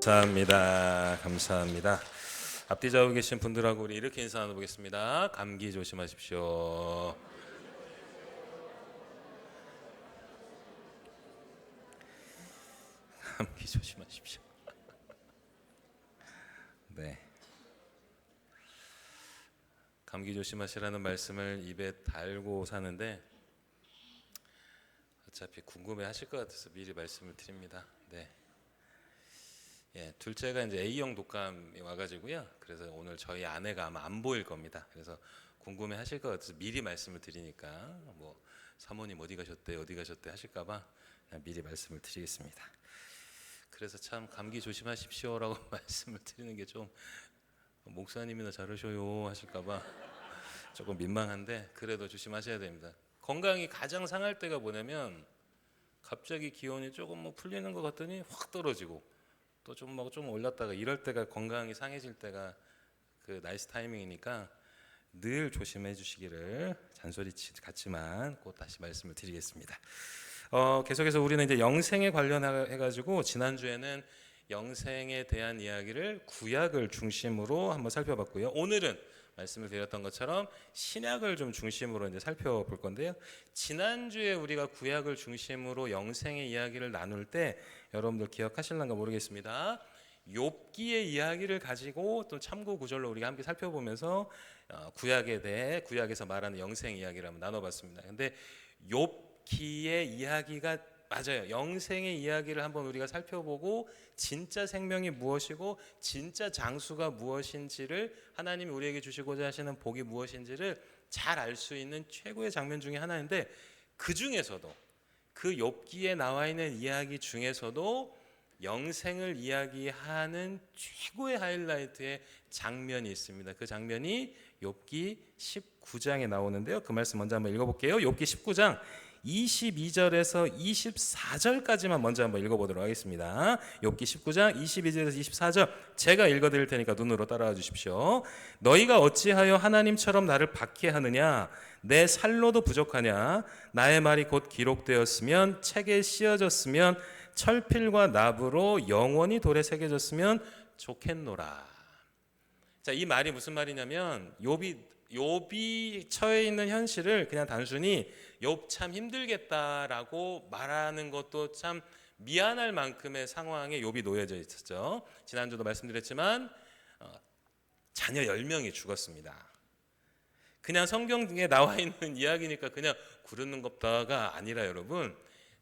감사합니다. 감사합니다. 앞뒤 좌우 계신 분들하고 우리 이렇게 인사 나눠보겠습니다. 감기 조심하십시오. 감기 조심하십시오. 네. 감기 조심하시라는 말씀을 입에 달고 사는데 어차피 궁금해하실 것 같아서 미리 말씀을 드립니다. 네. 예, 둘째가 이제 A형 독감이 와가지고요. 그래서 오늘 저희 아내가 아마 안 보일 겁니다. 그래서 궁금해하실 것 같아서 미리 말씀을 드리니까 뭐 사모님 어디 가셨대 하실까봐 그냥 미리 말씀을 드리겠습니다. 그래서 참 감기 조심하십시오라고 말씀을 드리는 게 좀 목사님이나 잘하셔요 하실까봐 조금 민망한데 그래도 조심하셔야 됩니다. 건강이 가장 상할 때가 뭐냐면 갑자기 기온이 조금 뭐 풀리는 것 같더니 확 떨어지고 또 좀 올랐다가 이럴 때가 건강이 상해질 때가 그 나이스 타이밍이니까 늘 조심해 주시기를 잔소리 같지만 꼭 다시 말씀을 드리겠습니다. 계속해서 우리는 이제 영생에 관련해 가지고 지난주에는 영생에 대한 이야기를 구약을 중심으로 한번 살펴봤고요. 오늘은 말씀을 드렸던 것처럼 신약을 좀 중심으로 이제 살펴볼 건데요. 지난주에 우리가 구약을 중심으로 영생의 이야기를 나눌 때 여러분들 기억하실런가 모르겠습니다. 욥기의 이야기를 가지고 또 참고 구절로 우리가 함께 살펴보면서 구약에 대해 구약에서 말하는 영생 이야기를 한번 나눠봤습니다. 근데 욥기의 이야기가 맞아요. 영생의 이야기를 한번 우리가 살펴보고 진짜 생명이 무엇이고 진짜 장수가 무엇인지를 하나님이 우리에게 주시고자 하시는 복이 무엇인지를 잘 알 수 있는 최고의 장면 중에 하나인데 그 중에서도 그 욥기에 나와 있는 이야기 중에서도 영생을 이야기하는 최고의 하이라이트의 장면이 있습니다. 그 장면이 욥기 19장에 나오는데요. 그 말씀 먼저 한번 읽어볼게요. 욥기 19장 22절에서 24절까지만 먼저 한번 읽어보도록 하겠습니다. 욥기 19장 22절에서 24절 제가 읽어드릴 테니까 눈으로 따라와 주십시오. 너희가 어찌하여 하나님처럼 나를 박해하느냐? 내 살로도 부족하냐? 나의 말이 곧 기록되었으면 책에 씌어졌으면 철필과 납으로 영원히 돌에 새겨졌으면 좋겠노라. 자, 이 말이 무슨 말이냐면 욥이 처해 있는 현실을 그냥 단순히 욥 참 힘들겠다라고 말하는 것도 참 미안할 만큼의 상황에 욥이 놓여져 있었죠. 지난주도 말씀드렸지만 자녀 10명이 죽었습니다. 그냥 성경에 나와 있는 이야기니까 그냥 구르는 것다가 아니라 여러분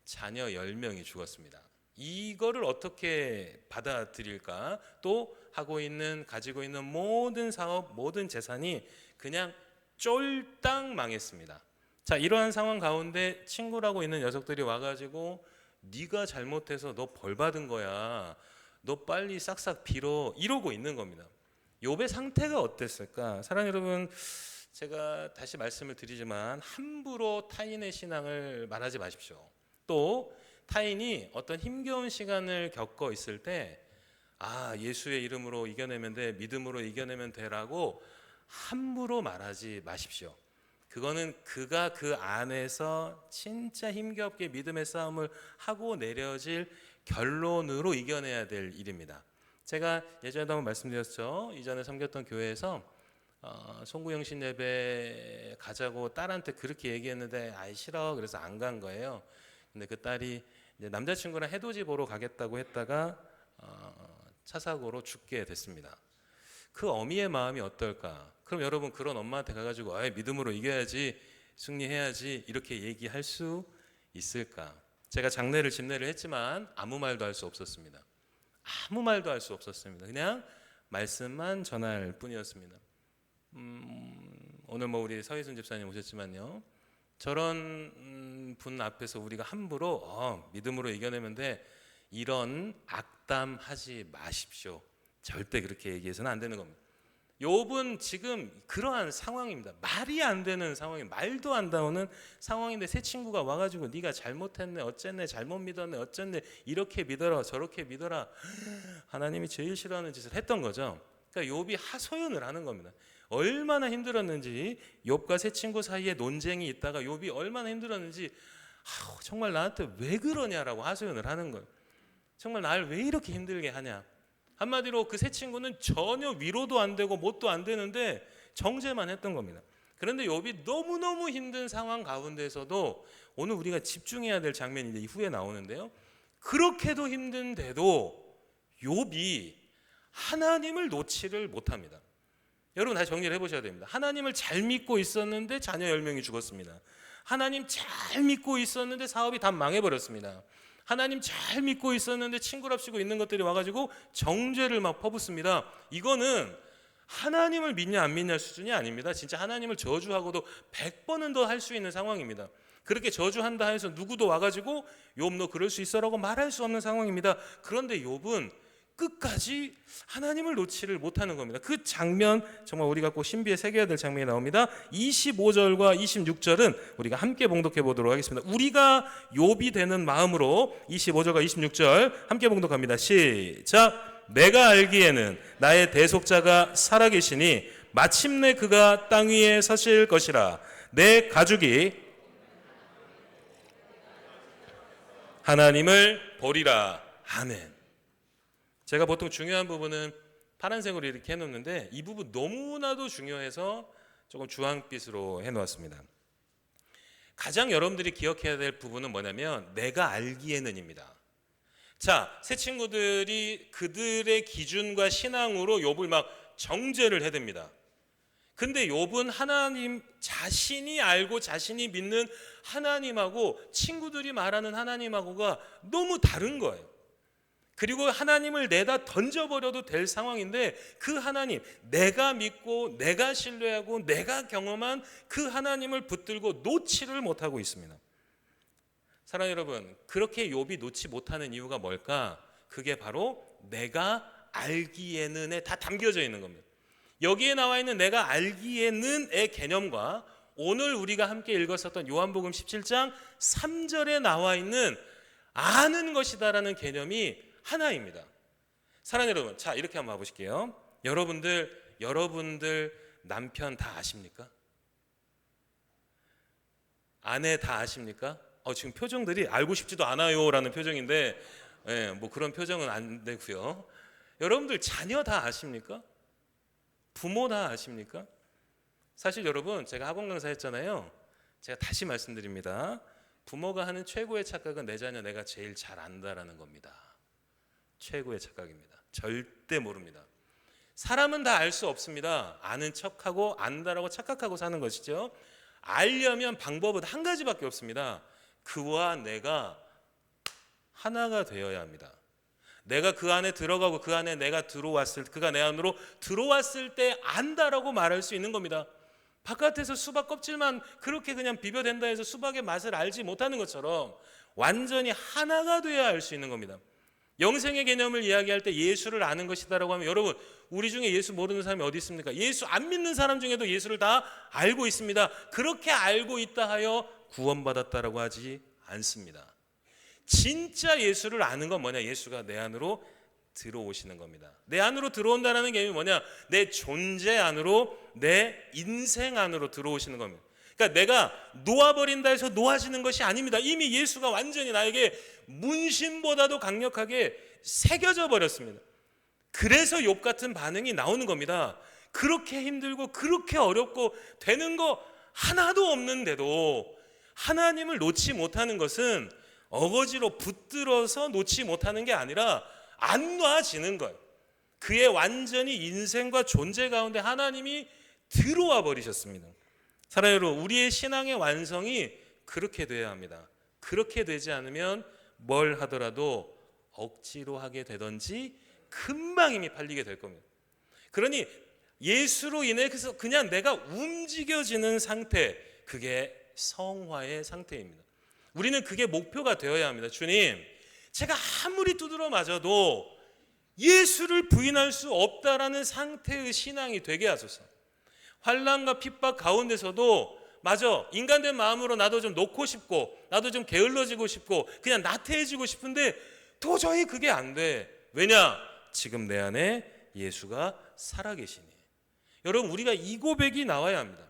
자녀 10명이 죽었습니다. 이거를 어떻게 받아들일까? 또 가지고 있는 모든 사업, 모든 재산이 그냥 쫄딱 망했습니다. 자, 이러한 상황 가운데 친구라고 있는 녀석들이 와가지고 네가 잘못해서 너 벌 받은 거야. 너 빨리 싹싹 빌어. 이러고 있는 겁니다. 욥의 상태가 어땠을까? 사랑하는 여러분, 제가 다시 말씀을 드리지만 함부로 타인의 신앙을 말하지 마십시오. 또 타인이 어떤 힘겨운 시간을 겪어 있을 때 예수의 이름으로 이겨내면 돼, 믿음으로 이겨내면 되라고 함부로 말하지 마십시오. 그거는 그가 그 안에서 진짜 힘겹게 믿음의 싸움을 하고 내려질 결론으로 이겨내야 될 일입니다. 제가 예전에도 한번 말씀드렸죠. 이전에 섬겼던 교회에서 송구영신 예배 가자고 딸한테 그렇게 얘기했는데 싫어 그래서 안 간 거예요. 근데 그 딸이 이제 남자친구랑 해돋이 보러 가겠다고 했다가 차 사고로 죽게 됐습니다. 그 어미의 마음이 어떨까? 그럼 여러분 그런 엄마한테 가가지고 믿음으로 이겨야지 승리해야지 이렇게 얘기할 수 있을까? 제가 장례를 집례를 했지만 아무 말도 할 수 없었습니다. 아무 말도 할 수 없었습니다. 그냥 말씀만 전할 뿐이었습니다. 오늘 우리 서희순 집사님 오셨지만요. 저런 분 앞에서 우리가 함부로 믿음으로 이겨내면 돼 이런 악담하지 마십시오. 절대 그렇게 얘기해서는 안 되는 겁니다. 욥은 지금 그러한 상황입니다. 말이 안 되는 상황이 말도 안 나오는 상황인데 새 친구가 와가지고 네가 잘못했네 어쨌네 잘못 믿었네 어쨌네 이렇게 믿어라 저렇게 믿어라 하나님이 제일 싫어하는 짓을 했던 거죠. 그러니까 욥이 하소연을 하는 겁니다. 얼마나 힘들었는지 욥과 새 친구 사이에 논쟁이 있다가 욥이 얼마나 힘들었는지 정말 나한테 왜 그러냐라고 하소연을 하는 거예요. 정말 날 왜 이렇게 힘들게 하냐. 한마디로 그 세 친구는 전혀 위로도 안 되고 뭣도 안 되는데 정죄만 했던 겁니다. 그런데 욥이 너무너무 힘든 상황 가운데서도 오늘 우리가 집중해야 될 장면이 이제 이후에 나오는데요. 그렇게도 힘든데도 욥이 하나님을 놓지를 못합니다. 여러분 다시 정리를 해보셔야 됩니다. 하나님을 잘 믿고 있었는데 자녀 10명이 죽었습니다. 하나님 잘 믿고 있었는데 사업이 다 망해버렸습니다. 하나님 잘 믿고 있었는데 친구랍시고 있는 것들이 와가지고 정죄를 막 퍼붓습니다. 이거는 하나님을 믿냐 안 믿냐 수준이 아닙니다. 진짜 하나님을 저주하고도 100번은 더 할 수 있는 상황입니다. 그렇게 저주한다 해서 누구도 와가지고 욥 너 그럴 수 있어라고 말할 수 없는 상황입니다. 그런데 욥은 끝까지 하나님을 놓지를 못하는 겁니다. 그 장면 정말 우리가 꼭 신비에 새겨야 될 장면이 나옵니다. 25절과 26절은 우리가 함께 봉독해 보도록 하겠습니다. 우리가 욥이 되는 마음으로 25절과 26절 함께 봉독합니다. 시작. 내가 알기에는 나의 대속자가 살아계시니 마침내 그가 땅 위에 서실 것이라. 내 가죽이 하나님을 보리라. 아멘. 제가 보통 중요한 부분은 파란색으로 이렇게 해놓는데 이 부분 너무나도 중요해서 조금 주황빛으로 해놓았습니다. 가장 여러분들이 기억해야 될 부분은 뭐냐면 내가 알기에는입니다. 자, 새 친구들이 그들의 기준과 신앙으로 욥을 막 정죄를 해댑니다. 근데 욥은 하나님 자신이 알고 자신이 믿는 하나님하고 친구들이 말하는 하나님하고가 너무 다른 거예요. 그리고 하나님을 내다 던져버려도 될 상황인데 그 하나님, 내가 믿고 내가 신뢰하고 내가 경험한 그 하나님을 붙들고 놓지를 못하고 있습니다. 사랑하는 여러분, 그렇게 욥이 놓지 못하는 이유가 뭘까? 그게 바로 내가 알기에는에 다 담겨져 있는 겁니다. 여기에 나와 있는 내가 알기에는의 개념과 오늘 우리가 함께 읽었었던 요한복음 17장 3절에 나와 있는 아는 것이다라는 개념이 하나입니다. 사랑하는 여러분, 자 이렇게 한번 봐보실게요. 여러분들 남편 다 아십니까? 아내 다 아십니까? 지금 표정들이 알고 싶지도 않아요라는 표정인데, 뭐 그런 표정은 안 되고요. 여러분들 자녀 다 아십니까? 부모 다 아십니까? 사실 여러분, 제가 학원 강사했잖아요. 제가 다시 말씀드립니다. 부모가 하는 최고의 착각은 내 자녀 내가 제일 잘 안다라는 겁니다. 최고의 착각입니다. 절대 모릅니다. 사람은 다 알 수 없습니다. 아는 척하고 안다라고 착각하고 사는 것이죠. 알려면 방법은 한 가지밖에 없습니다. 그와 내가 하나가 되어야 합니다. 내가 그 안에 들어가고 그 안에 그가 내 안으로 들어왔을 때 안다라고 말할 수 있는 겁니다. 바깥에서 수박 껍질만 그렇게 그냥 비벼댄다 해서 수박의 맛을 알지 못하는 것처럼 완전히 하나가 되어야 알 수 있는 겁니다. 영생의 개념을 이야기할 때 예수를 아는 것이다라고 하면 여러분, 우리 중에 예수 모르는 사람이 어디 있습니까? 예수 안 믿는 사람 중에도 예수를 다 알고 있습니다. 그렇게 알고 있다 하여 구원받았다라고 하지 않습니다. 진짜 예수를 아는 건 뭐냐? 예수가 내 안으로 들어오시는 겁니다. 내 안으로 들어온다는 개념이 뭐냐? 내 존재 안으로, 내 인생 안으로 들어오시는 겁니다. 그러니까 내가 놓아버린다 해서 놓아지는 것이 아닙니다. 이미 예수가 완전히 나에게 문신보다도 강력하게 새겨져 버렸습니다. 그래서 욥 같은 반응이 나오는 겁니다. 그렇게 힘들고 그렇게 어렵고 되는 거 하나도 없는데도 하나님을 놓지 못하는 것은 어거지로 붙들어서 놓지 못하는 게 아니라 안 놔지는 거예요. 그의 완전히 인생과 존재 가운데 하나님이 들어와 버리셨습니다. 사랑하는 여러분, 우리의 신앙의 완성이 그렇게 돼야 합니다. 그렇게 되지 않으면 뭘 하더라도 억지로 하게 되든지 금방 힘이 팔리게 될 겁니다. 그러니 예수로 인해서 그냥 내가 움직여지는 상태, 그게 성화의 상태입니다. 우리는 그게 목표가 되어야 합니다. 주님, 제가 아무리 두드러 맞아도 예수를 부인할 수 없다라는 상태의 신앙이 되게 하소서. 환난과 핍박 가운데서도 맞아, 인간된 마음으로 나도 좀 놓고 싶고 나도 좀 게을러지고 싶고 그냥 나태해지고 싶은데 도저히 그게 안 돼. 왜냐? 지금 내 안에 예수가 살아계시니. 여러분, 우리가 이 고백이 나와야 합니다.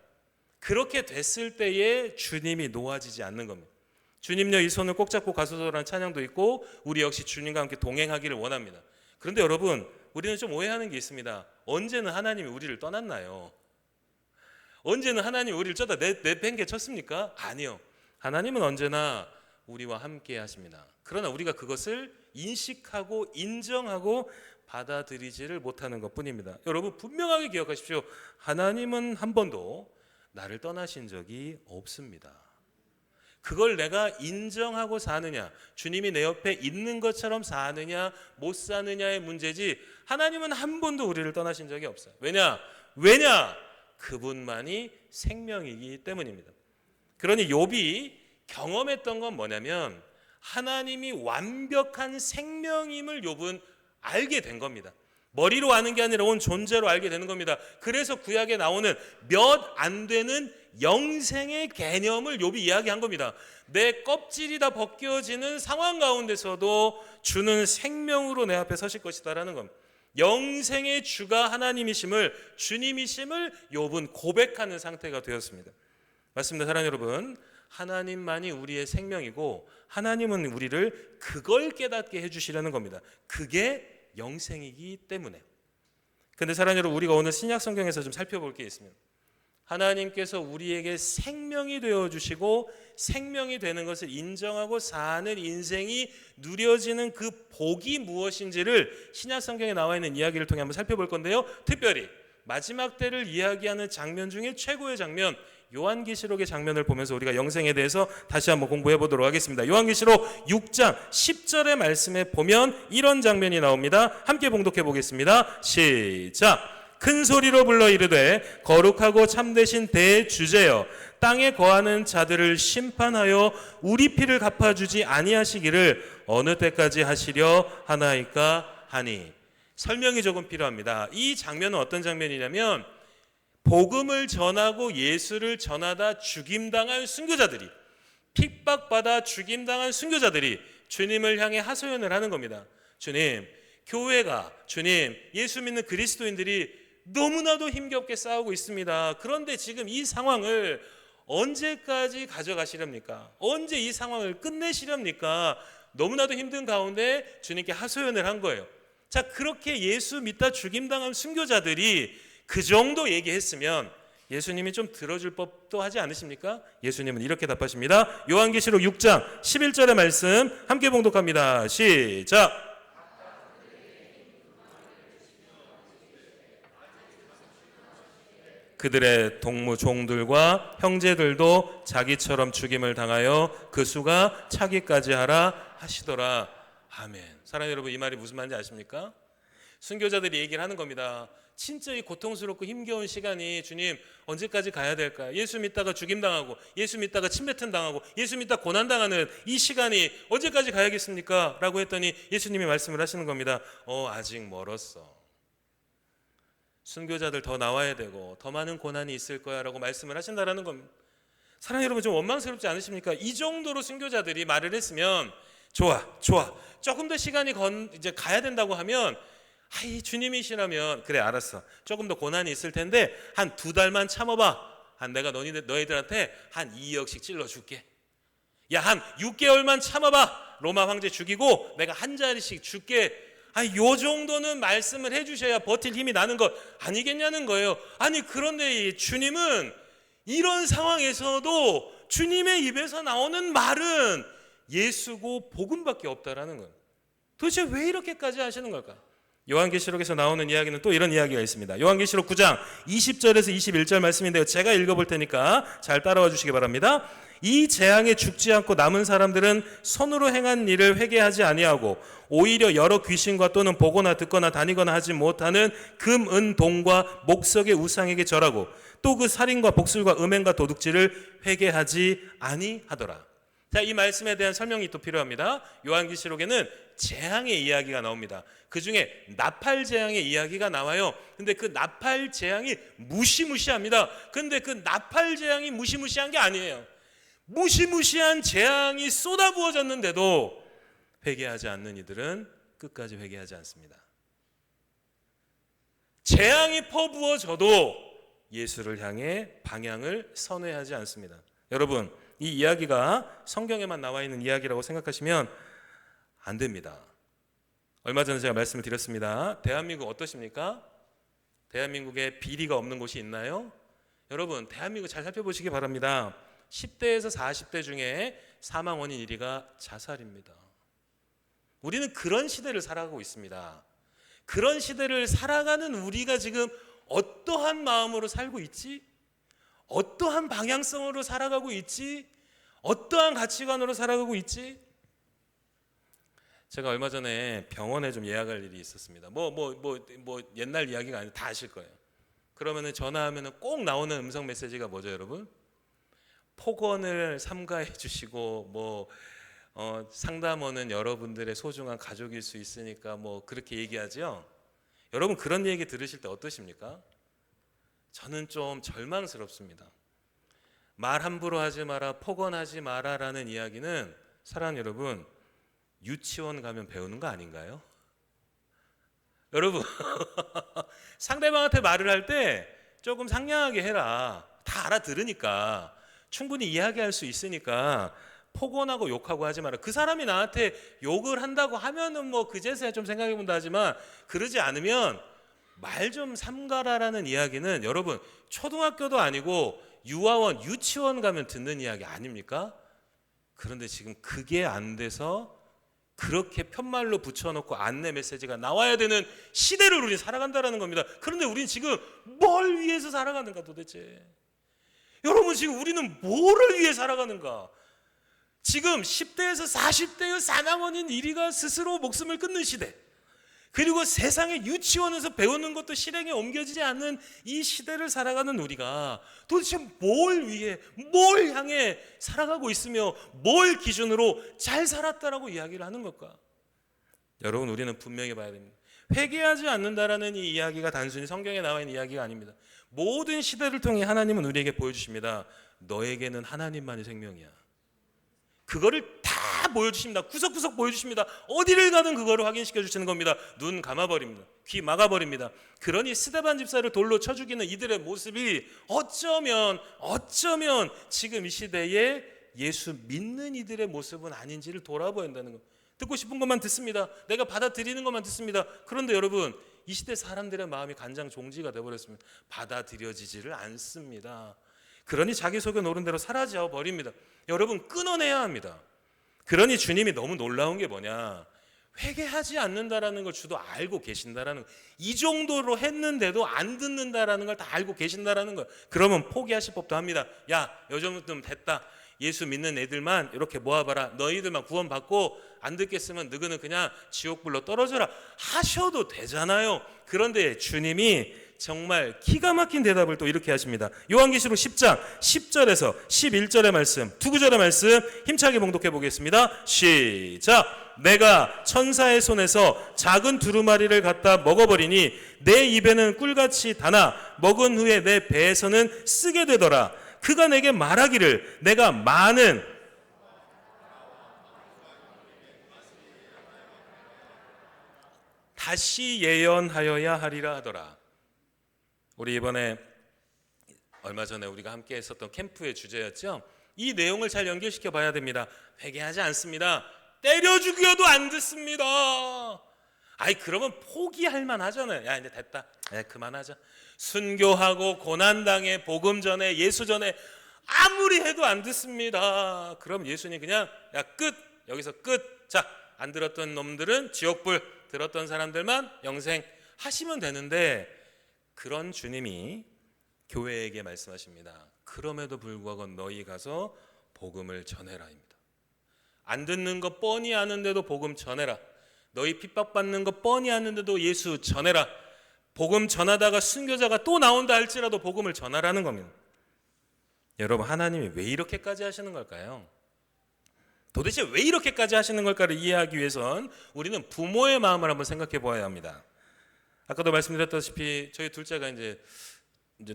그렇게 됐을 때에 주님이 놓아지지 않는 겁니다. 주님여 이 손을 꼭 잡고 가소서라는 찬양도 있고 우리 역시 주님과 함께 동행하기를 원합니다. 그런데 여러분, 우리는 좀 오해하는 게 있습니다. 언제는 하나님이 우리를 떠났나요? 언제는 하나님이 우리를 쩌다 내팽개 쳤습니까? 아니요. 하나님은 언제나 우리와 함께 하십니다. 그러나 우리가 그것을 인식하고 인정하고 받아들이지를 못하는 것뿐입니다. 여러분 분명하게 기억하십시오. 하나님은 한 번도 나를 떠나신 적이 없습니다. 그걸 내가 인정하고 사느냐, 주님이 내 옆에 있는 것처럼 사느냐 못 사느냐의 문제지, 하나님은 한 번도 우리를 떠나신 적이 없어요. 왜냐? 그분만이 생명이기 때문입니다. 그러니 욥이 경험했던 건 뭐냐면 하나님이 완벽한 생명임을 욥은 알게 된 겁니다. 머리로 아는 게 아니라 온 존재로 알게 되는 겁니다. 그래서 구약에 나오는 몇 안 되는 영생의 개념을 욥이 이야기한 겁니다. 내 껍질이 다 벗겨지는 상황 가운데서도 주는 생명으로 내 앞에 서실 것이다라는 겁니다. 영생의 주가 하나님이심을, 주님이심을 욥은 고백하는 상태가 되었습니다. 맞습니다. 사랑하는 여러분, 하나님만이 우리의 생명이고 하나님은 우리를 그걸 깨닫게 해주시려는 겁니다. 그게 영생이기 때문에. 그런데 사랑하는 여러분, 우리가 오늘 신약 성경에서 좀 살펴볼 게 있습니다. 하나님께서 우리에게 생명이 되어주시고 생명이 되는 것을 인정하고 사는 인생이 누려지는 그 복이 무엇인지를 신약 성경에 나와 있는 이야기를 통해 한번 살펴볼 건데요. 특별히 마지막 때를 이야기하는 장면 중에 최고의 장면, 요한계시록의 장면을 보면서 우리가 영생에 대해서 다시 한번 공부해 보도록 하겠습니다. 요한계시록 6장 10절의 말씀에 보면 이런 장면이 나옵니다. 함께 봉독해 보겠습니다. 시작. 큰 소리로 불러 이르되 거룩하고 참되신 대주제여, 땅에 거하는 자들을 심판하여 우리 피를 갚아주지 아니하시기를 어느 때까지 하시려 하나이까 하니. 설명이 조금 필요합니다. 이 장면은 어떤 장면이냐면 복음을 전하고 예수를 전하다 죽임당한 순교자들이, 핍박받아 죽임당한 순교자들이 주님을 향해 하소연을 하는 겁니다. 주님, 교회가, 주님, 예수 믿는 그리스도인들이 너무나도 힘겹게 싸우고 있습니다. 그런데 지금 이 상황을 언제까지 가져가시렵니까? 언제 이 상황을 끝내시렵니까? 너무나도 힘든 가운데 주님께 하소연을 한 거예요. 자, 그렇게 예수 믿다 죽임당한 순교자들이 그 정도 얘기했으면 예수님이 좀 들어줄 법도 하지 않으십니까? 예수님은 이렇게 답하십니다. 요한계시록 6장 11절의 말씀 함께 봉독합니다. 시작. 그들의 동무 종들과 형제들도 자기처럼 죽임을 당하여 그 수가 차기까지 하라 하시더라. 아멘. 사랑하는 여러분, 이 말이 무슨 말인지 아십니까? 순교자들이 얘기를 하는 겁니다. 진짜 이 고통스럽고 힘겨운 시간이 주님 언제까지 가야 될까? 예수 믿다가 죽임당하고, 예수 믿다가 침뱉음 당하고, 예수 믿다 고난당하는 이 시간이 언제까지 가야겠습니까? 라고 했더니 예수님이 말씀을 하시는 겁니다. 아직 멀었어. 순교자들 더 나와야 되고 더 많은 고난이 있을 거야 라고 말씀을 하신다라는 겁니다. 사랑하는 여러분, 좀 원망스럽지 않으십니까? 이 정도로 순교자들이 말을 했으면 좋아 조금 더 시간이 이제 가야 된다고 하면, 아이 주님이시라면 그래 알았어, 조금 더 고난이 있을 텐데 한 2달만 참아봐. 내가 너희들한테 한 2억씩 찔러줄게. 야, 한 6개월만 참아봐. 로마 황제 죽이고 내가 한 자리씩 줄게. 요 정도는 말씀을 해주셔야 버틸 힘이 나는 것 아니겠냐는 거예요. 아니 그런데 주님은 이런 상황에서도 주님의 입에서 나오는 말은 예수고 복음밖에 없다라는 거예요. 도대체 왜 이렇게까지 하시는 걸까? 요한계시록에서 나오는 이야기는 또 이런 이야기가 있습니다. 요한계시록 9장 20절에서 21절 말씀인데요. 제가 읽어볼 테니까 잘 따라와 주시기 바랍니다. 이 재앙에 죽지 않고 남은 사람들은 손으로 행한 일을 회개하지 아니하고 오히려 여러 귀신과 또는 보거나 듣거나 다니거나 하지 못하는 금, 은, 동과 목석의 우상에게 절하고 또 그 살인과 복술과 음행과 도둑질을 회개하지 아니하더라. 자, 이 말씀에 대한 설명이 또 필요합니다. 요한계시록에는 재앙의 이야기가 나옵니다. 그 중에 나팔 재앙의 이야기가 나와요. 근데 그 나팔 재앙이 무시무시합니다. 근데 그 나팔 재앙이 무시무시한 게 아니에요. 무시무시한 재앙이 쏟아부어졌는데도 회개하지 않는 이들은 끝까지 회개하지 않습니다. 재앙이 퍼부어져도 예수를 향해 방향을 선회하지 않습니다. 여러분, 이 이야기가 성경에만 나와 있는 이야기라고 생각하시면 안 됩니다. 얼마 전에 제가 말씀을 드렸습니다. 대한민국 어떠십니까? 대한민국에 비리가 없는 곳이 있나요? 여러분, 대한민국 잘 살펴보시기 바랍니다. 10대에서 40대 중에 사망 원인 1위가 자살입니다. 우리는 그런 시대를 살아가고 있습니다. 그런 시대를 살아가는 우리가 지금 어떠한 마음으로 살고 있지? 어떠한 방향성으로 살아가고 있지? 어떠한 가치관으로 살아가고 있지? 제가 얼마 전에 병원에 좀 예약할 일이 있었습니다. 옛날 이야기가 아니라 다 아실 거예요. 그러면은 전화하면은 꼭 나오는 음성 메시지가 뭐죠, 여러분? 폭언을 삼가해 주시고 상담원은 여러분들의 소중한 가족일 수 있으니까 그렇게 얘기하죠. 여러분, 그런 얘기 들으실 때 어떠십니까? 저는 좀 절망스럽습니다. 말 함부로 하지 마라, 폭언하지 마라라는 이야기는 사랑하는 여러분, 유치원 가면 배우는 거 아닌가요? 여러분, 상대방한테 말을 할 때 조금 상냥하게 해라. 다 알아들으니까, 충분히 이야기할 수 있으니까 폭언하고 욕하고 하지 마라. 그 사람이 나한테 욕을 한다고 하면은 그제서야 좀 생각해 본다 하지만, 그러지 않으면 말 좀 삼가라라는 이야기는 여러분, 초등학교도 아니고 유아원, 유치원 가면 듣는 이야기 아닙니까? 그런데 지금 그게 안 돼서 그렇게 편말로 붙여놓고 안내 메시지가 나와야 되는 시대를 우리 살아간다는 겁니다. 그런데 우리는 지금 뭘 위해서 살아가는가 도대체? 여러분, 지금 우리는 뭐를 위해 살아가는가? 지금 10대에서 40대의 사망 원인 1위가 스스로 목숨을 끊는 시대, 그리고 세상의 유치원에서 배우는 것도 실행에 옮겨지지 않는 이 시대를 살아가는 우리가 도대체 뭘 위해, 뭘 향해 살아가고 있으며 뭘 기준으로 잘 살았다라고 이야기를 하는 걸까? 여러분, 우리는 분명히 봐야 됩니다. 회개하지 않는다라는 이 이야기가 단순히 성경에 나와 있는 이야기가 아닙니다. 모든 시대를 통해 하나님은 우리에게 보여주십니다. 너에게는 하나님만이 생명이야. 그거를 다 보여주십니다. 구석구석 보여주십니다. 어디를 가든 그거를 확인시켜 주시는 겁니다. 눈 감아버립니다. 귀 막아버립니다. 그러니 스데반 집사를 돌로 쳐 죽이는 이들의 모습이 어쩌면 지금 이 시대에 예수 믿는 이들의 모습은 아닌지를 돌아봐야 한다는 것. 듣고 싶은 것만 듣습니다. 내가 받아들이는 것만 듣습니다. 그런데 여러분, 이 시대 사람들의 마음이 간장 종지가 되어버렸습니다. 받아들여지지를 않습니다. 그러니 자기 속에 노른 대로 사라져 버립니다. 여러분, 끊어내야 합니다. 그러니 주님이 너무 놀라운 게 뭐냐? 회개하지 않는다라는 걸 주도 알고 계신다라는 거. 이 정도로 했는데도 안 듣는다라는 걸 다 알고 계신다라는 거. 그러면 포기하실 법도 합니다. 야, 요 정도면 됐다. 예수 믿는 애들만 이렇게 모아봐라. 너희들만 구원받고 안 듣겠으면 너희는 그냥 지옥불로 떨어져라 하셔도 되잖아요. 그런데 주님이 정말 기가 막힌 대답을 또 이렇게 하십니다. 요한계시록 10장 10절에서 11절의 말씀, 두 구절의 말씀 힘차게 봉독해 보겠습니다. 시작. 내가 천사의 손에서 작은 두루마리를 갖다 먹어버리니 내 입에는 꿀같이 달아 먹은 후에 내 배에서는 쓰게 되더라. 그가 내게 말하기를 내가 많은 다시 예언하여야 하리라 하더라. 우리 이번에 얼마 전에 우리가 함께 했었던 캠프의 주제였죠. 이 내용을 잘 연결시켜 봐야 됩니다. 회개하지 않습니다. 때려 죽여도 안 듣습니다. 그러면 포기할 만하잖아요. 야, 이제 됐다. 그만하자. 순교하고 고난당해 복음 전에 예수 전에 아무리 해도 안 듣습니다. 그럼 예수님 그냥 야, 끝. 여기서 끝. 자, 안 들었던 놈들은 지옥불, 들었던 사람들만 영생 하시면 되는데, 그런 주님이 교회에게 말씀하십니다. 그럼에도 불구하고 너희 가서 복음을 전해라입니다. 안 듣는 거 뻔히 아는데도 복음 전해라. 너희 핍박받는 거 뻔히 아는데도 예수 전해라. 복음 전하다가 순교자가 또 나온다 할지라도 복음을 전하라는 겁니다. 여러분, 하나님이 왜 이렇게까지 하시는 걸까요? 도대체 왜 이렇게까지 하시는 걸까를 이해하기 위해선 우리는 부모의 마음을 한번 생각해 보아야 합니다. 아까도 말씀드렸다시피 저희 둘째가 이제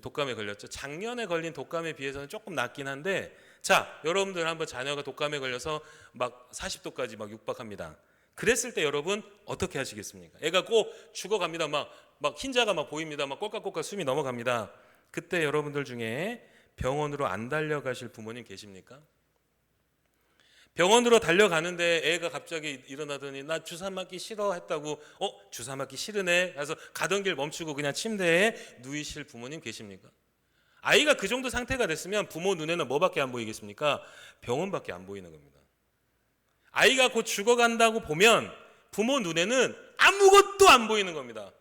독감에 걸렸죠. 작년에 걸린 독감에 비해서는 조금 낫긴 한데, 자, 여러분들 한번 자녀가 독감에 걸려서 막 40도까지 막 육박합니다. 그랬을 때 여러분 어떻게 하시겠습니까? 애가 꼭 죽어갑니다. 막 흰자가 막 보입니다. 막 꼴깍꼴깍 숨이 넘어갑니다. 그때 여러분들 중에 병원으로 안 달려가실 부모님 계십니까? 병원으로 달려가는데 애가 갑자기 일어나더니 나 주사 맞기 싫어 했다고 주사 맞기 싫으네 해서 가던 길 멈추고 그냥 침대에 누이실 부모님 계십니까? 아이가 그 정도 상태가 됐으면 부모 눈에는 뭐밖에 안 보이겠습니까? 병원밖에 안 보이는 겁니다. 아이가 곧 죽어간다고 보면 부모 눈에는 아무것도 안 보이는 겁니다.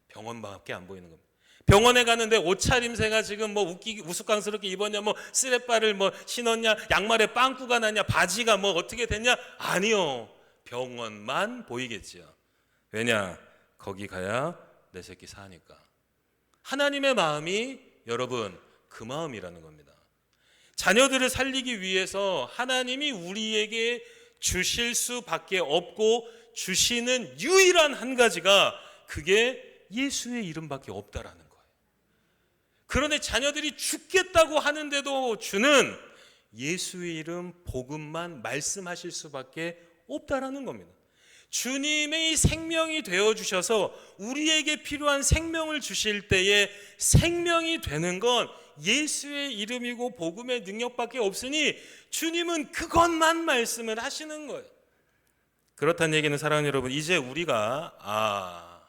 병원밖에 안 보이는 겁니다. 병원에 가는데 옷차림새가 지금 뭐 우스꽝스럽게 입었냐, 뭐 쓰레빠를 뭐 신었냐, 양말에 빵꾸가 났냐, 바지가 뭐 어떻게 됐냐? 아니요. 병원만 보이겠지요. 왜냐? 거기 가야 내 새끼 사니까. 하나님의 마음이 여러분 그 마음이라는 겁니다. 자녀들을 살리기 위해서 하나님이 우리에게 주실 수밖에 없고 주시는 유일한 한 가지가 그게 예수의 이름밖에 없다라는 거예요. 그런데 자녀들이 죽겠다고 하는데도 주는 예수의 이름 복음만 말씀하실 수밖에 없다라는 겁니다. 주님의 생명이 되어주셔서 우리에게 필요한 생명을 주실 때에 생명이 되는 건 예수의 이름이고 복음의 능력밖에 없으니 주님은 그것만 말씀을 하시는 거예요. 그렇다는 얘기는 사랑하는 여러분, 이제 우리가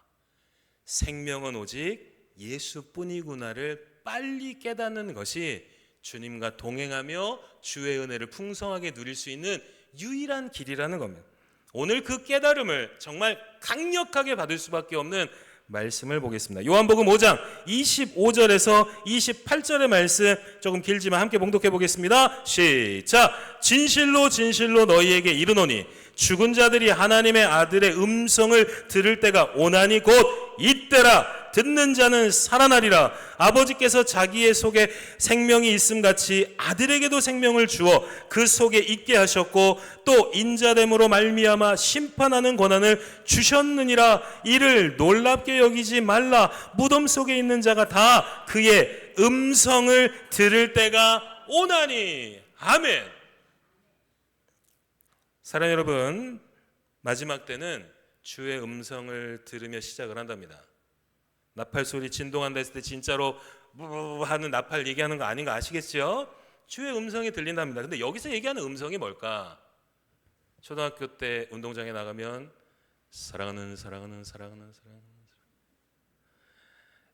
생명은 오직 예수뿐이구나를 빨리 깨닫는 것이 주님과 동행하며 주의 은혜를 풍성하게 누릴 수 있는 유일한 길이라는 겁니다. 오늘 그 깨달음을 정말 강력하게 받을 수밖에 없는 말씀을 보겠습니다. 요한복음 5장 25절에서 28절의 말씀 조금 길지만 함께 봉독해 보겠습니다. 시작. 진실로 진실로 너희에게 이르노니 죽은 자들이 하나님의 아들의 음성을 들을 때가 오나니 곧 이때라. 듣는 자는 살아나리라. 아버지께서 자기의 속에 생명이 있음같이 아들에게도 생명을 주어 그 속에 있게 하셨고 또 인자됨으로 말미암아 심판하는 권한을 주셨느니라. 이를 놀랍게 여기지 말라. 무덤 속에 있는 자가 다 그의 음성을 들을 때가 오나니. 아멘. 사랑하는 여러분, 마지막 때는 주의 음성을 들으며 시작을 한답니다. 나팔 소리 진동한다 했을 때 진짜로 하는 나팔 얘기하는 거 아닌 거 아시겠죠? 주의 음성이 들린답니다. 근데 여기서 얘기하는 음성이 뭘까? 초등학교 때 운동장에 나가면 사랑하는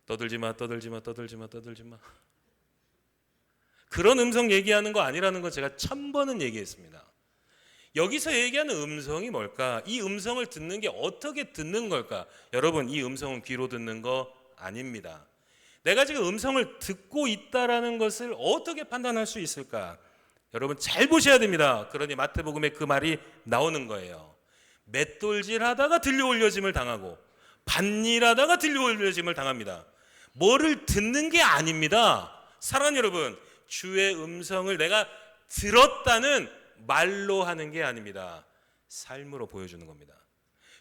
떠들지 마 그런 음성 얘기하는 거 아니라는 거 제가 1000번은 얘기했습니다. 여기서 얘기하는 음성이 뭘까? 이 음성을 듣는 게 어떻게 듣는 걸까? 여러분, 이 음성은 귀로 듣는 거 아닙니다. 내가 지금 음성을 듣고 있다라는 것을 어떻게 판단할 수 있을까? 여러분 잘 보셔야 됩니다. 그러니 마태복음에 그 말이 나오는 거예요. 맷돌질하다가 들려올려짐을 당하고 밭일하다가 들려올려짐을 당합니다. 뭐를 듣는 게 아닙니다. 사랑하는 여러분, 주의 음성을 내가 들었다는 말로 하는 게 아닙니다. 삶으로 보여주는 겁니다.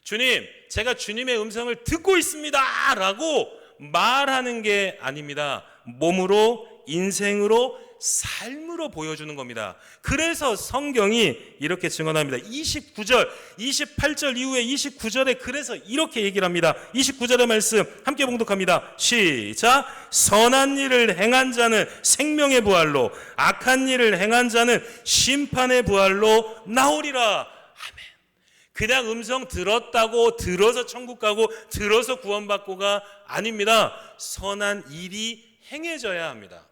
주님, 제가 주님의 음성을 듣고 있습니다 라고 말하는 게 아닙니다. 몸으로, 인생으로, 삶으로 보여주는 겁니다. 그래서 성경이 이렇게 증언합니다. 29절, 28절 이후에 29절에 그래서 이렇게 얘기를 합니다. 29절의 말씀 함께 봉독합니다. 시작. 선한 일을 행한 자는 생명의 부활로, 악한 일을 행한 자는 심판의 부활로 나오리라. 아멘. 그냥 음성 들었다고 들어서 천국 가고 들어서 구원받고가 아닙니다. 선한 일이 행해져야 합니다.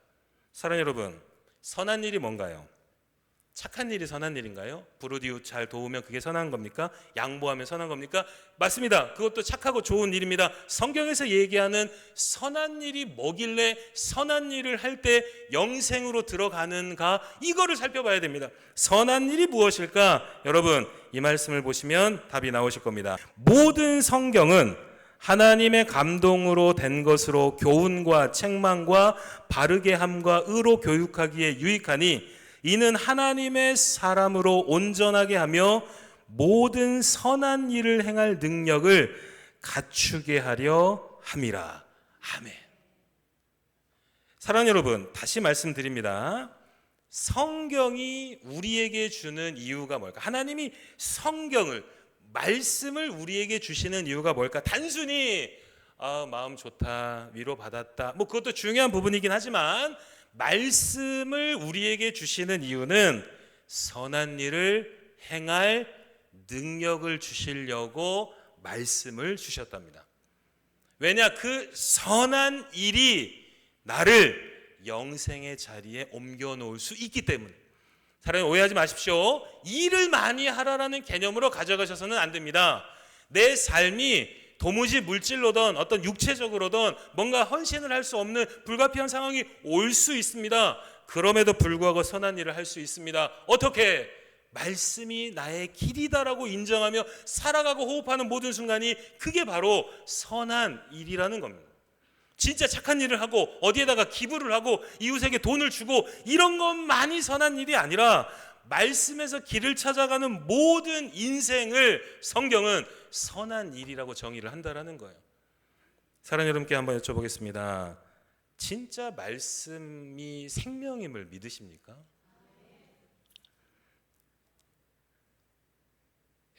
사랑하는 여러분, 선한 일이 뭔가요? 착한 일이 선한 일인가요? 부르디웃 잘 도우면 그게 선한 겁니까? 양보하면 선한 겁니까? 맞습니다. 그것도 착하고 좋은 일입니다. 성경에서 얘기하는 선한 일이 뭐길래 선한 일을 할 때 영생으로 들어가는가, 이거를 살펴봐야 됩니다. 선한 일이 무엇일까? 여러분, 이 말씀을 보시면 답이 나오실 겁니다. 모든 성경은 하나님의 감동으로 된 것으로 교훈과 책망과 바르게 함과 의로 교육하기에 유익하니 이는 하나님의 사람으로 온전하게 하며 모든 선한 일을 행할 능력을 갖추게 하려 함이라. 아멘. 사랑하는 여러분, 다시 말씀드립니다. 성경이 우리에게 주는 이유가 뭘까? 하나님이 성경을, 말씀을 우리에게 주시는 이유가 뭘까? 단순히 마음 좋다, 위로받았다, 뭐 그것도 중요한 부분이긴 하지만 말씀을 우리에게 주시는 이유는 선한 일을 행할 능력을 주시려고 말씀을 주셨답니다. 왜냐? 그 선한 일이 나를 영생의 자리에 옮겨 놓을 수 있기 때문에. 사랑하는 오해하지 마십시오. 일을 많이 하라라는 개념으로 가져가셔서는 안 됩니다. 내 삶이 도무지 물질로든 어떤 육체적으로든 뭔가 헌신을 할 수 없는 불가피한 상황이 올 수 있습니다. 그럼에도 불구하고 선한 일을 할 수 있습니다. 어떻게? 말씀이 나의 길이다라고 인정하며 살아가고 호흡하는 모든 순간이 그게 바로 선한 일이라는 겁니다. 진짜 착한 일을 하고 어디에다가 기부를 하고 이웃에게 돈을 주고 이런 것만이 선한 일이 아니라 말씀에서 길을 찾아가는 모든 인생을 성경은 선한 일이라고 정의를 한다라는 거예요. 사랑하는 여러분께 한번 여쭤보겠습니다. 진짜 말씀이 생명임을 믿으십니까?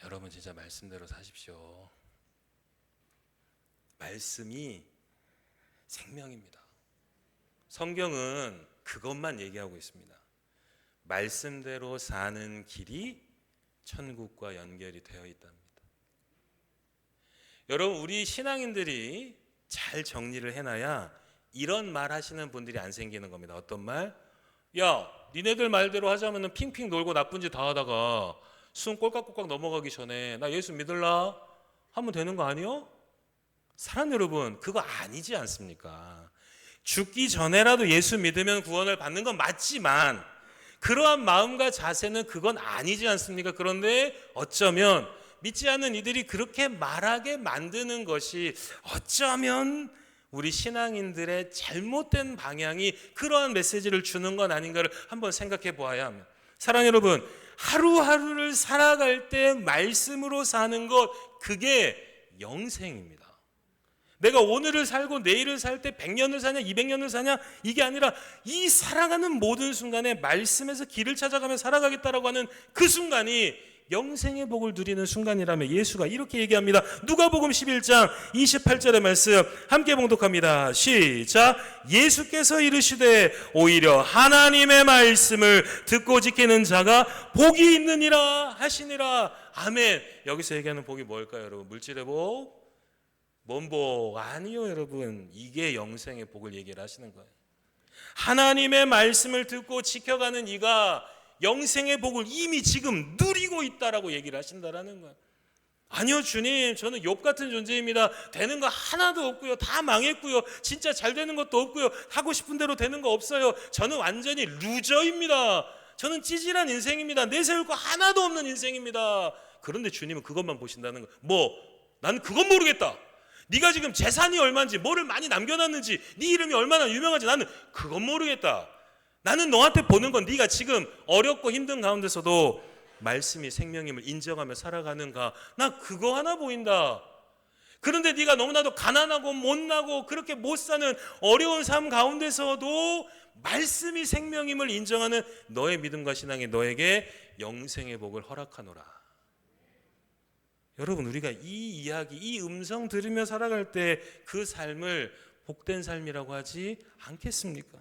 여러분 진짜 말씀대로 사십시오. 말씀이 생명입니다. 성경은 그것만 얘기하고 있습니다. 말씀대로 사는 길이 천국과 연결이 되어 있답니다. 여러분, 우리 신앙인들이 잘 정리를 해놔야 이런 말 하시는 분들이 안 생기는 겁니다. 어떤 말? 야, 니네들 말대로 하자면 핑핑 놀고 나쁜 짓 다 하다가 숨 꼴깍꼴깍 넘어가기 전에 나 예수 믿을라 하면 되는 거 아니요? 사랑하는 여러분, 그거 아니지 않습니까? 죽기 전에라도 예수 믿으면 구원을 받는 건 맞지만 그러한 마음과 자세는 그건 아니지 않습니까? 그런데 어쩌면 믿지 않는 이들이 그렇게 말하게 만드는 것이 어쩌면 우리 신앙인들의 잘못된 방향이 그러한 메시지를 주는 건 아닌가를 한번 생각해 보아야 합니다. 사랑하는 여러분, 하루하루를 살아갈 때 말씀으로 사는 것, 그게 영생입니다. 내가 오늘을 살고 내일을 살 때 100년을 사냐 200년을 사냐 이게 아니라 이 살아가는 모든 순간에 말씀에서 길을 찾아가며 살아가겠다라고 하는 그 순간이 영생의 복을 누리는 순간이라며 예수가 이렇게 얘기합니다. 누가복음 11장 28절의 말씀 함께 봉독합니다. 시작. 예수께서 이르시되 오히려 하나님의 말씀을 듣고 지키는 자가 복이 있느니라 하시니라. 아멘. 여기서 얘기하는 복이 뭘까요, 여러분? 물질의 복? 뭔 복? 아니요, 여러분. 이게 영생의 복을 얘기를 하시는 거예요. 하나님의 말씀을 듣고 지켜가는 이가 영생의 복을 이미 지금 누리고 있다라고 얘기를 하신다라는 거예요. 아니요, 주님, 저는 욥 같은 존재입니다. 되는 거 하나도 없고요. 다 망했고요. 진짜 잘 되는 것도 없고요. 하고 싶은 대로 되는 거 없어요. 저는 완전히 루저입니다. 저는 찌질한 인생입니다. 내세울 거 하나도 없는 인생입니다. 그런데 주님은 그것만 보신다는 거예요. 나는 그건 모르겠다. 네가 지금 재산이 얼마인지, 뭐를 많이 남겨놨는지, 네 이름이 얼마나 유명한지 나는 그건 모르겠다. 나는 너한테 보는 건 네가 지금 어렵고 힘든 가운데서도 말씀이 생명임을 인정하며 살아가는가, 나 그거 하나 보인다. 그런데 네가 너무나도 가난하고 못나고 그렇게 못 사는 어려운 삶 가운데서도 말씀이 생명임을 인정하는 너의 믿음과 신앙이 너에게 영생의 복을 허락하노라. 여러분, 우리가 이 이야기, 이 음성 들으며 살아갈 때 그 삶을 복된 삶이라고 하지 않겠습니까?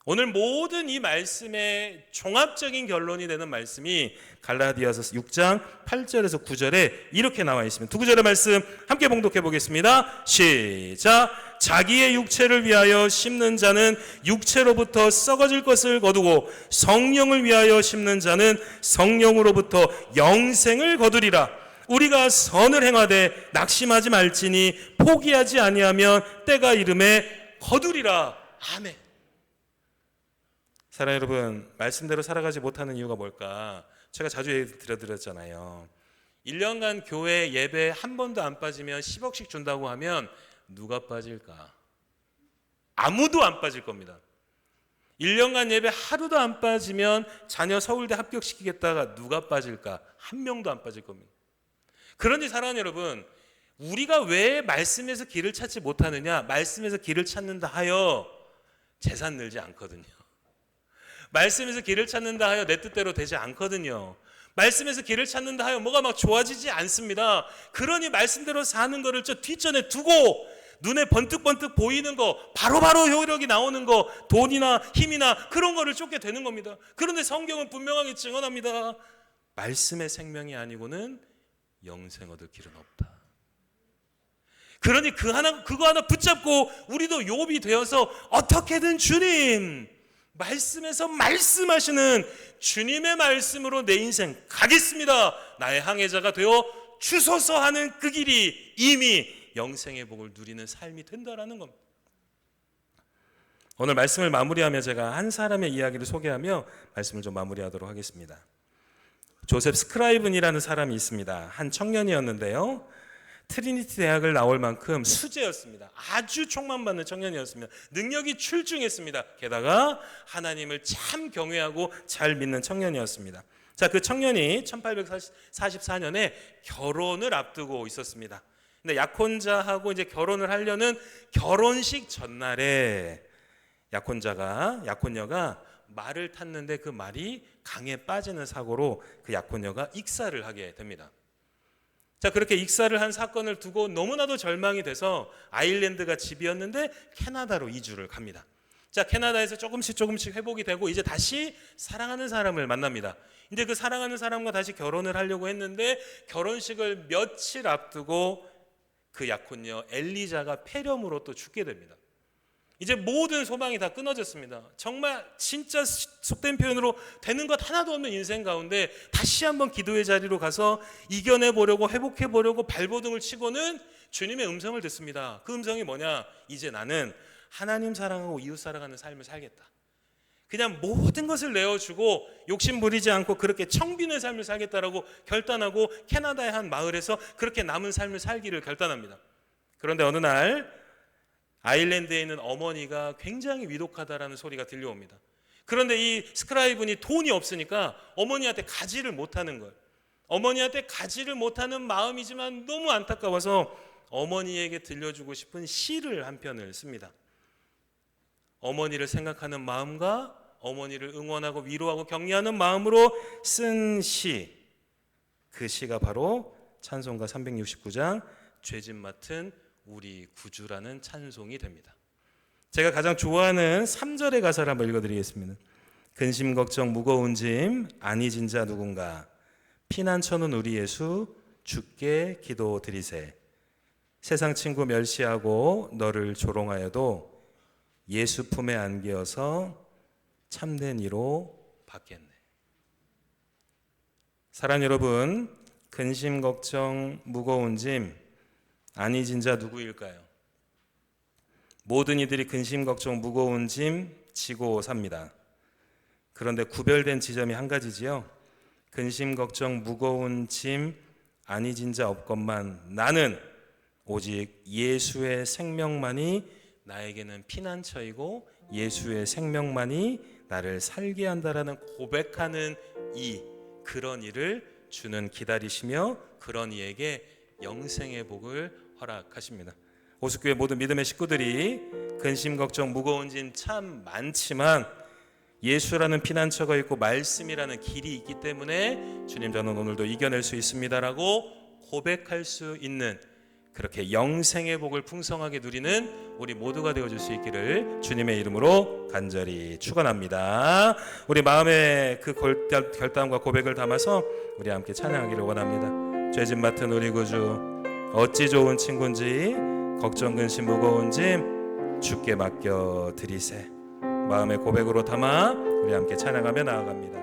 오늘 모든 이 말씀의 종합적인 결론이 되는 말씀이 갈라디아서 6장 8절에서 9절에 이렇게 나와 있습니다. 두 구절의 말씀 함께 봉독해 보겠습니다. 시작. 자기의 육체를 위하여 심는 자는 육체로부터 썩어질 것을 거두고 성령을 위하여 심는 자는 성령으로부터 영생을 거두리라. 우리가 선을 행하되 낙심하지 말지니 포기하지 아니하면 때가 이름에 거두리라. 아멘. 사랑하는 여러분, 말씀대로 살아가지 못하는 이유가 뭘까? 제가 자주 얘기 드렸잖아요. 1년간 교회 예배 한 번도 안 빠지면 10억씩 준다고 하면 누가 빠질까? 아무도 안 빠질 겁니다. 1년간 예배 하루도 안 빠지면 자녀 서울대 합격시키겠다가 누가 빠질까? 한 명도 안 빠질 겁니다. 그런데 사랑하는 여러분, 우리가 왜 말씀에서 길을 찾지 못하느냐? 말씀에서 길을 찾는다 하여 재산 늘지 않거든요. 말씀에서 길을 찾는다 하여 내 뜻대로 되지 않거든요. 말씀에서 길을 찾는다 하여 뭐가 막 좋아지지 않습니다. 그러니 말씀대로 사는 것을 저 뒷전에 두고 눈에 번뜩번뜩 보이는 거, 바로바로 효력이 나오는 거, 돈이나 힘이나 그런 거를 쫓게 되는 겁니다. 그런데 성경은 분명하게 증언합니다. 말씀의 생명이 아니고는 영생 얻을 길은 없다. 그러니 그거 하나 붙잡고 우리도 욥이 되어서 어떻게든 주님, 말씀에서 말씀하시는 주님의 말씀으로 내 인생 가겠습니다, 나의 항해자가 되어 주소서 하는 그 길이 이미 영생의 복을 누리는 삶이 된다라는 겁니다. 오늘 말씀을 마무리하며 제가 한 사람의 이야기를 소개하며 말씀을 좀 마무리하도록 하겠습니다. 조셉 스크라이븐이라는 사람이 있습니다. 한 청년이었는데요, 트리니티 대학을 나올 만큼 수재였습니다. 아주 촉망받는 청년이었습니다. 능력이 출중했습니다. 게다가 하나님을 참 경외하고 잘 믿는 청년이었습니다. 자, 그 청년이 1844년에 결혼을 앞두고 있었습니다. 근데 약혼자하고 이제 결혼을 하려는 결혼식 전날에 약혼녀가 말을 탔는데 그 말이 강에 빠지는 사고로 그 약혼녀가 익사를 하게 됩니다. 자, 그렇게 익사를 한 사건을 두고 너무나도 절망이 돼서 아일랜드가 집이었는데 캐나다로 이주를 갑니다. 자, 캐나다에서 조금씩 회복이 되고 이제 다시 사랑하는 사람을 만납니다. 이제 그 사랑하는 사람과 다시 결혼을 하려고 했는데 결혼식을 며칠 앞두고 그 약혼녀 엘리자가 폐렴으로 또 죽게 됩니다. 이제 모든 소망이 다 끊어졌습니다. 정말 진짜 속된 표현으로 되는 것 하나도 없는 인생 가운데 다시 한번 기도의 자리로 가서 이겨내보려고, 회복해보려고 발버둥을 치고는 주님의 음성을 듣습니다. 그 음성이 뭐냐? 이제 나는 하나님 사랑하고 이웃 사랑하는 삶을 살겠다. 그냥 모든 것을 내어주고 욕심 부리지 않고 그렇게 청빈의 삶을 살겠다라고 결단하고 캐나다의 한 마을에서 그렇게 남은 삶을 살기를 결단합니다. 그런데 어느 날 아일랜드에 있는 어머니가 굉장히 위독하다라는 소리가 들려옵니다. 그런데 이 스크라이븐이 돈이 없으니까 어머니한테 가지를 못하는 거예요. 어머니한테 가지를 못하는 마음이지만 너무 안타까워서 어머니에게 들려주고 싶은 시를 한 편을 씁니다. 어머니를 생각하는 마음과 어머니를 응원하고 위로하고 격려하는 마음으로 쓴 시, 그 시가 바로 찬송가 369장 죄짐 맡은 우리 구주라는 찬송이 됩니다. 제가 가장 좋아하는 3절의 가사를 한번 읽어드리겠습니다. 근심 걱정 무거운 짐 아니 진자 누군가 피난처는 우리 예수 주께 기도드리세. 세상 친구 멸시하고 너를 조롱하여도 예수 품에 안기어서 참된 이로 받겠네. 사랑 여러분, 근심 걱정 무거운 짐 아니 진자 누구일까요? 모든 이들이 근심 걱정 무거운 짐 지고 삽니다. 그런데 구별된 지점이 한 가지지요. 근심 걱정 무거운 짐 아니 진자 없건만 나는 오직 예수의 생명만이 나에게는 피난처이고 예수의 생명만이 나를 살게 한다라는 고백하는 그런 이를 주는 기다리시며 그런 이에게 영생의 복을 허락하십니다. 오수교회 모든 믿음의 식구들이 근심 걱정 무거운 짐 참 많지만 예수라는 피난처가 있고 말씀이라는 길이 있기 때문에 주님 저는 오늘도 이겨낼 수 있습니다라고 고백할 수 있는 그렇게 영생의 복을 풍성하게 누리는 우리 모두가 되어줄 수 있기를 주님의 이름으로 간절히 축원합니다. 우리 마음의 그 결단과 고백을 담아서 우리 함께 찬양하기를 원합니다. 죄짐 맡은 우리 구주 어찌 좋은 친구인지 걱정 근심 무거운 짐 주께 맡겨 드리세. 마음의 고백으로 담아 우리 함께 찬양하며 나아갑니다.